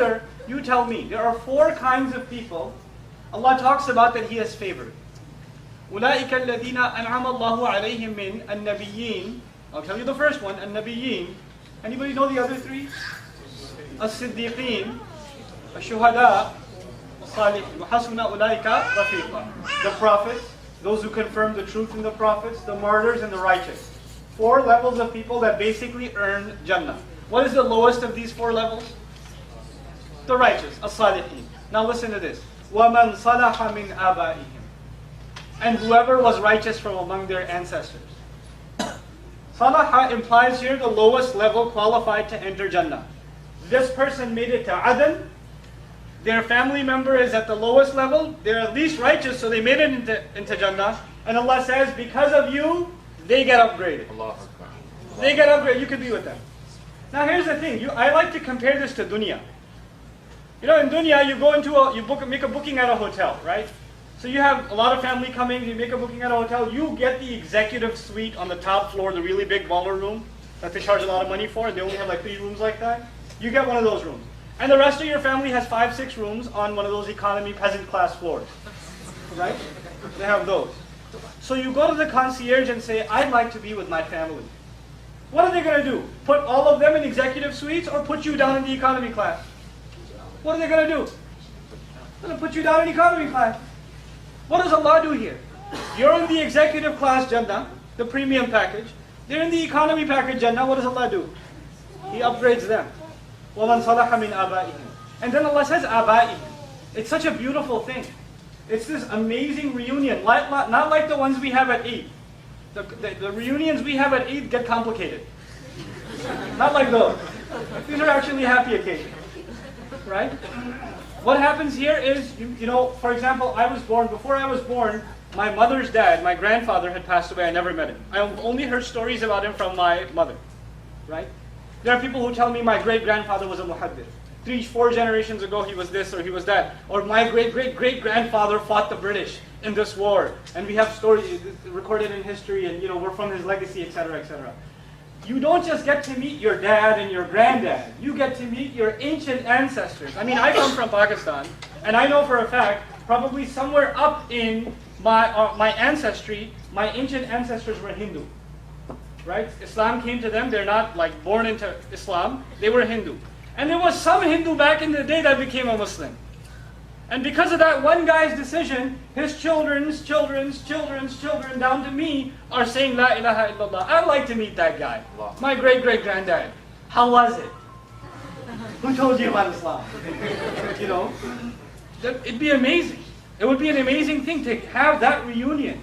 further, you tell me, there are 4 kinds of people Allah talks about that He has favored. أُولَٰئِكَ الَّذِينَ أَنْعَمَ اللَّهُ عَلَيْهِمْ مِنْ النَّبِيِّينَ. I'll tell you the first one, النَّبِيِّينَ. Anybody know the other 3? الصِّدِّيقِينَ, الشُّهَدَاء, الصَّالِحِينَ. وَحَسُنَ أُولَٰئِكَ رَفِيقًا. The prophets, those who confirm the truth in the prophets, the martyrs, and the righteous. 4 levels of people that basically earn Jannah. What is the lowest of these 4 levels? The righteous, as-salihin. Now listen to this. وَمَنْ صَلَحَ مِنْ آبَائِهِمْ. And whoever was righteous from among their ancestors. Salaha implies here the lowest level qualified to enter Jannah. This person made it to Adan. Their family member is at the lowest level. They're at least righteous, so they made it into Jannah. And Allah says, because of you, they get upgraded. They get upgraded. You could be with them. Now here's the thing. I like to compare this to dunya. You know, in dunya, you go into make a booking at a hotel, right? So you have a lot of family coming, you make a booking at a hotel, you get the executive suite on the top floor, the really big baller room that they charge a lot of money for, and they only have like 3 rooms like that. You get one of those rooms. And the rest of your family has 5, 6 rooms on one of those economy peasant class floors, right? They have those. So you go to the concierge and say, I'd like to be with my family. What are they going to do? Put all of them in executive suites or put you down in the economy class? What are they going to do? They're going to put you down in economy class. What does Allah do here? You're in the executive class Jannah, the premium package. They're in the economy package Jannah. What does Allah do? He upgrades them. وَمَنْ صَلَحَ مِنْ آبَائِهِمْ. And then Allah says آبَائِهِمْ. It's such a beautiful thing. It's this amazing reunion, not like the ones we have at Eid. The reunions we have at Eid get complicated. Not like those. These are actually happy occasions. Right? What happens here is, you know, for example, before I was born, my mother's dad, my grandfather had passed away. I never met him. I only heard stories about him from my mother. Right? There are people who tell me my great-grandfather was a muhaddith. 3, 4 generations ago he was this or he was that. Or my great-great-great-grandfather fought the British in this war. And we have stories recorded in history and, you know, we're from his legacy, etc., etc. You don't just get to meet your dad and your granddad. You get to meet your ancient ancestors. I mean, I come from Pakistan, and I know for a fact, probably somewhere up in my ancestry, my ancient ancestors were Hindu. Right? Islam came to them. They're not like born into Islam. They were Hindu. And there was some Hindu back in the day that became a Muslim. And because of that one guy's decision, his children's children down to me are saying La ilaha illallah. I'd like to meet that guy. My great-great-granddad. How was it? Who told you about Islam? You know? It'd be amazing. It would be an amazing thing to have that reunion.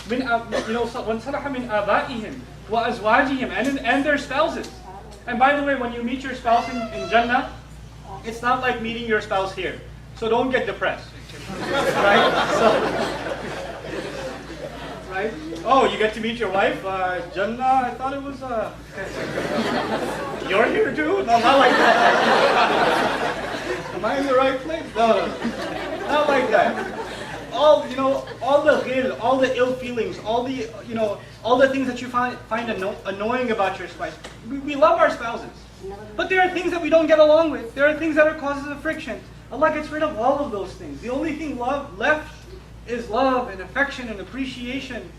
You know, وَانْ صَلَحَ مِنْ آبَائِهِمْ وَأَزْوَاجِهِمْ and their spouses. And by the way, when you meet your spouse in Jannah, it's not like meeting your spouse here. So don't get depressed, right? Right? Oh, you get to meet your wife, Jannah. I thought it was. You're here too? No, not like that. Am I in the right place? No, not like that. All the ghil, all the ill feelings, all the things that you find annoying about your spouse. We love our spouses, but there are things that we don't get along with. There are things that are causes of friction. Allah gets rid of all of those things. The only thing left is love and affection and appreciation.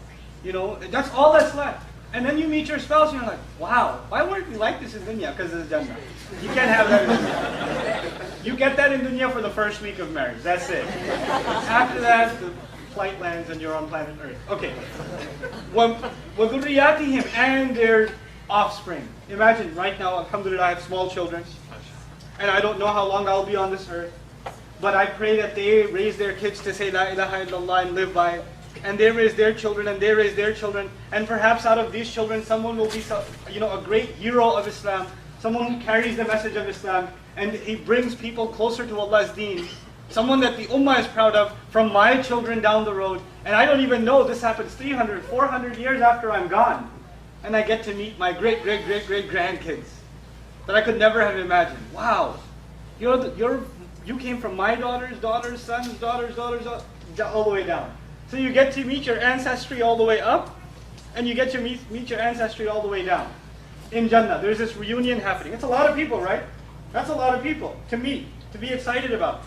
You know, that's all that's left. And then you meet your spouse and you're like, wow, why weren't we like this in dunya? Because it's Jannah. You can't have that in dunya. You get that in dunya for the first week of marriage. That's it. After that, the flight lands and you're on planet Earth. Okay. وَذُرِّيَّاتِهِمْ and their offspring. Imagine right now, alhamdulillah, I have small children. And I don't know how long I'll be on this earth. But I pray that they raise their kids to say La ilaha illallah and live by it. And they raise their children and they raise their children. And perhaps out of these children, someone will be a great hero of Islam. Someone who carries the message of Islam. And he brings people closer to Allah's deen. Someone that the ummah is proud of from my children down the road. And I don't even know, this happens 300, 400 years after I'm gone. And I get to meet my great-great-great-great-grandkids. That I could never have imagined. Wow, you came from my daughters, sons, all the way down. So you get to meet your ancestry all the way up, and you get to meet your ancestry all the way down. In Jannah, there's this reunion happening. It's a lot of people, right? That's a lot of people to meet. to be excited about.